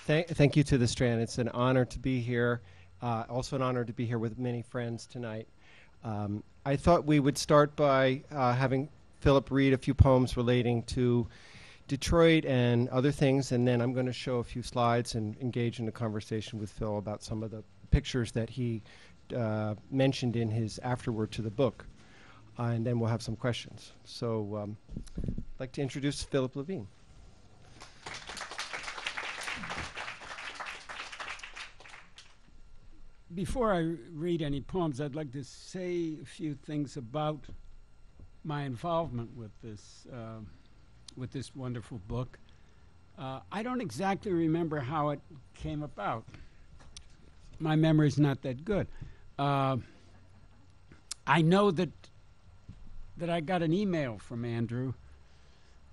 Thank you to the Strand. It's an honor to be here. Also an honor to be here with many friends tonight. I thought we would start by having Philip read a few poems relating to Detroit and other things, and then I'm going to show a few slides and engage in a conversation with Phil about some of the pictures that he mentioned in his afterword to the book. And then we'll have some questions. So I'd like to introduce Philip Levine. Before I read any poems, I'd like to say a few things about my involvement with this wonderful book. I don't exactly remember how it came about. My memory's not that good. I know that I got an email from Andrew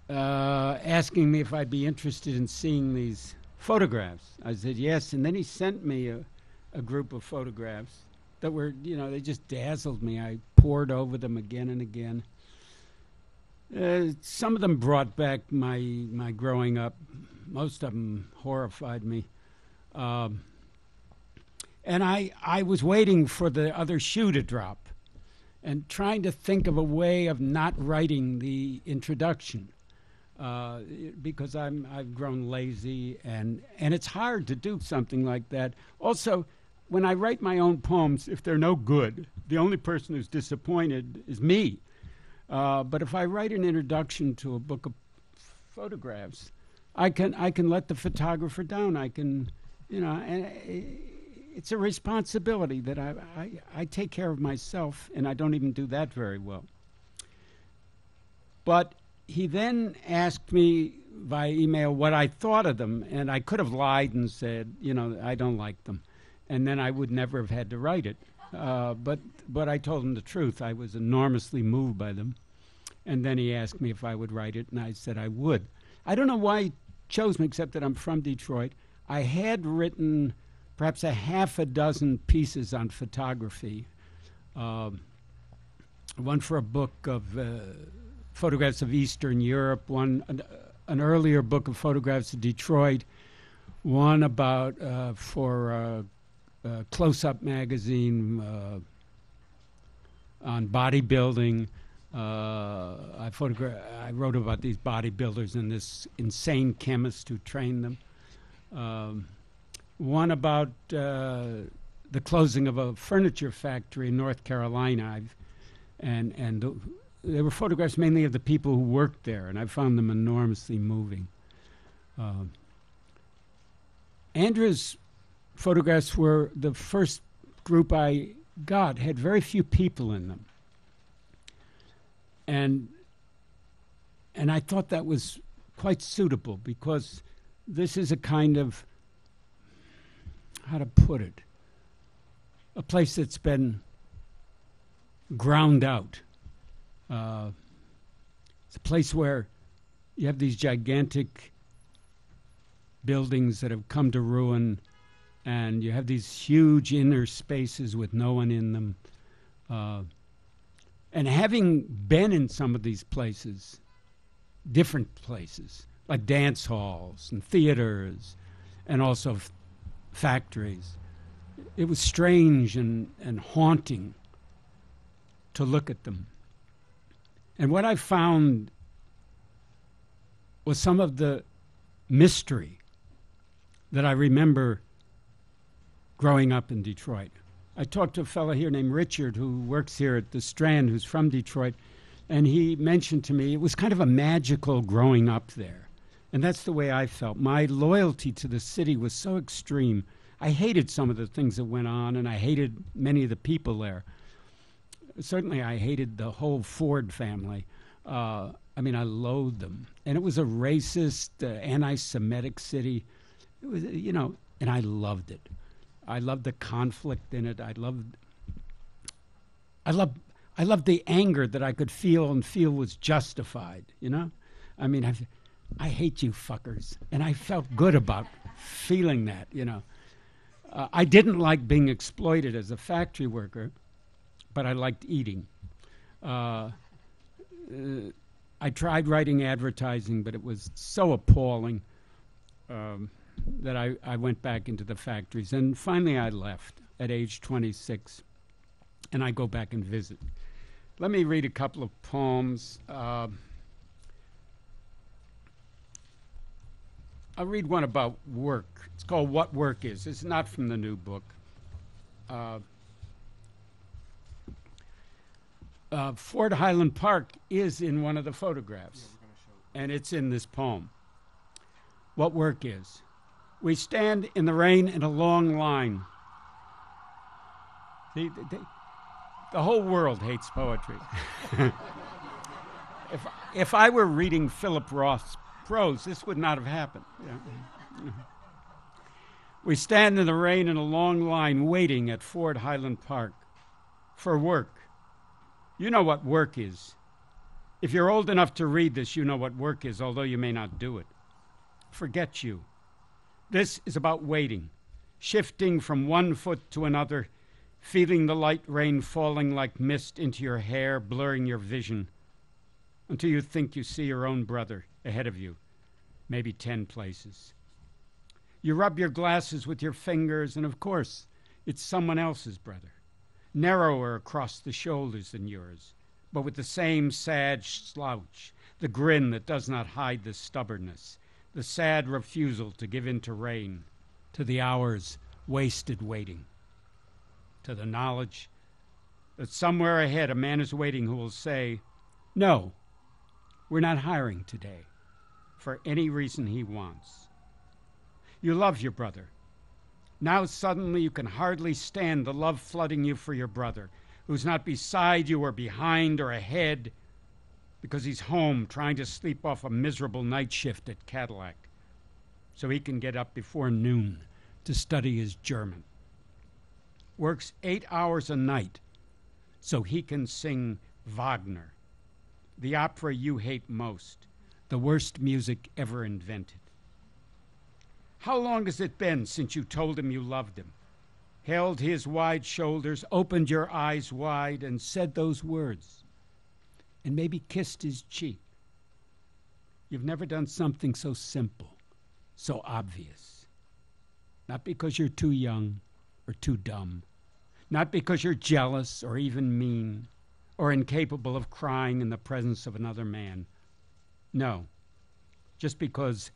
asking me if I'd be interested in seeing these photographs. I said yes, and then he sent me a group of photographs that were, they just dazzled me. I pored over them again and again. Some of them brought back my growing up. Most of them horrified me. And I was waiting for the other shoe to drop and trying to think of a way of not writing the introduction because I've grown lazy and it's hard to do something like that. Also, when I write my own poems, if they're no good, the only person who's disappointed is me. But if I write an introduction to a book of photographs, I can let the photographer down. I can, and it's a responsibility that I take care of myself, and I don't even do that very well. But he then asked me via email what I thought of them, and I could have lied and said, I don't like them. And then I would never have had to write it. But I told him the truth. I was enormously moved by them. And then he asked me if I would write it, and I said I would. I don't know why he chose me, except that I'm from Detroit. I had written perhaps a half a dozen pieces on photography. One for a book of photographs of Eastern Europe, an earlier book of photographs of Detroit, one about for Close-Up magazine on bodybuilding. I wrote about these bodybuilders and this insane chemist who trained them. One about the closing of a furniture factory in North Carolina, and they were photographs mainly of the people who worked there, and I found them enormously moving. Andrew's photographs were the first group I got, had very few people in them. And I thought that was quite suitable because this is a kind of, how to put it, a place that's been ground out. It's a place where you have these gigantic buildings that have come to ruin, and you have these huge inner spaces with no one in them. And having been in some of these places, different places, like dance halls and theaters and also factories, it was strange and haunting to look at them. And what I found was some of the mystery that I remember growing up in Detroit. I talked to a fellow here named Richard who works here at the Strand, who's from Detroit, and he mentioned to me it was kind of a magical growing up there. And that's the way I felt. My loyalty to the city was so extreme. I hated some of the things that went on, and I hated many of the people there. Certainly I hated the whole Ford family. I loathed them. And it was a racist, anti-Semitic city. It was, and I loved it. I loved the conflict in it. I loved the anger that I could feel and feel was justified, I hate you fuckers. And I felt good about feeling that, I didn't like being exploited as a factory worker, but I liked eating. I tried writing advertising, but it was so appalling. that I went back into the factories. And finally I left at age 26, and I go back and visit. Let me read a couple of poems. I'll read one about work. It's called What Work Is. It's not from the new book. Ford Highland Park is in one of the photographs, and it's in this poem. What work is. We stand in the rain in a long line. The whole world hates poetry. If I were reading Philip Roth's prose, this would not have happened. Yeah. We stand in the rain in a long line waiting at Ford Highland Park for work. You know what work is. If you're old enough to read this, you know what work is, although you may not do it. Forget you. This is about waiting, shifting from one foot to another, feeling the light rain falling like mist into your hair, blurring your vision, until you think you see your own brother ahead of you, maybe 10 places. You rub your glasses with your fingers, and of course, it's someone else's brother, narrower across the shoulders than yours, but with the same sad slouch, the grin that does not hide the stubbornness, the sad refusal to give in to rain, to the hours wasted waiting, to the knowledge that somewhere ahead a man is waiting who will say, no, we're not hiring today, for any reason he wants. You love your brother. Now suddenly you can hardly stand the love flooding you for your brother, who's not beside you or behind or ahead, because he's home trying to sleep off a miserable night shift at Cadillac, so he can get up before noon to study his German. Works 8 hours a night so he can sing Wagner, the opera you hate most, the worst music ever invented. How long has it been since you told him you loved him, held his wide shoulders, opened your eyes wide, and said those words, and maybe kissed his cheek? You've never done something so simple, so obvious. Not because you're too young or too dumb, not because you're jealous or even mean or incapable of crying in the presence of another man. No, just because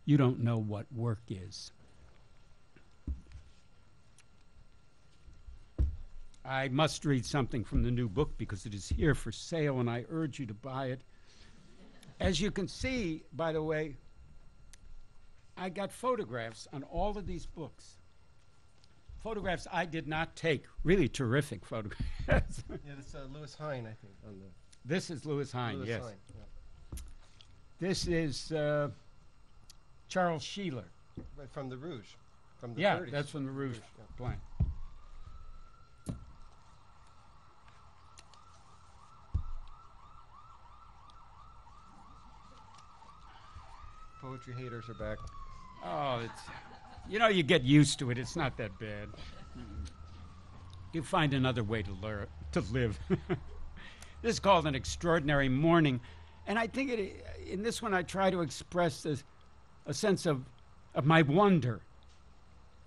you don't know what work is. I must read something from the new book because it is here for sale and I urge you to buy it. As you can see, by the way, I got photographs on all of these books. Photographs I did not take. Really terrific photographs. Yeah, this Lewis Hine, I think. On the This is Lewis Hine, Lewis yes. Hine, yeah. This is Charles Sheeler. Right from the Rouge, from the Yeah, 30s. that's from the Rouge Yeah. plan. Poetry haters are back. Oh, you get used to it. It's not that bad. You find another way to live. This is called An Extraordinary Morning. And I think in this one I try to express a sense of my wonder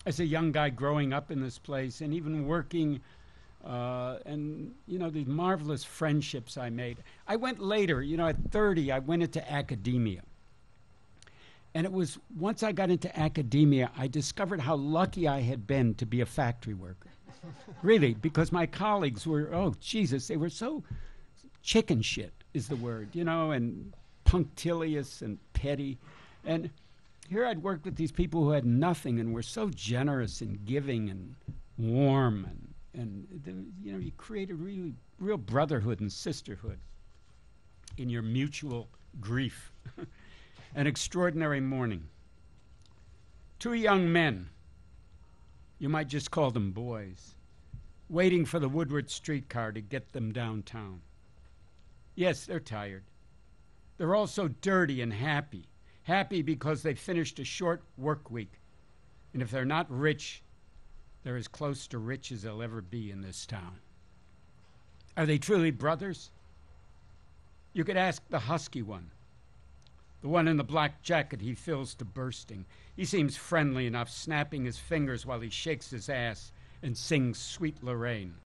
as a young guy growing up in this place and even working and, these marvelous friendships I made. I went later, at 30, I went into academia. And it was once I got into academia, I discovered how lucky I had been to be a factory worker. Really, because my colleagues were, they were so chicken shit is the word, and punctilious and petty. And here I'd worked with these people who had nothing and were so generous and giving and warm. And you create a real brotherhood and sisterhood in your mutual grief. An extraordinary morning. 2 young men, you might just call them boys, waiting for the Woodward streetcar to get them downtown. Yes, they're tired. They're also dirty and happy. Happy because they finished a short work week. And if they're not rich, they're as close to rich as they'll ever be in this town. Are they truly brothers? You could ask the husky one, The one in the black jacket he fills to bursting. He seems friendly enough, snapping his fingers while he shakes his ass and sings Sweet Lorraine.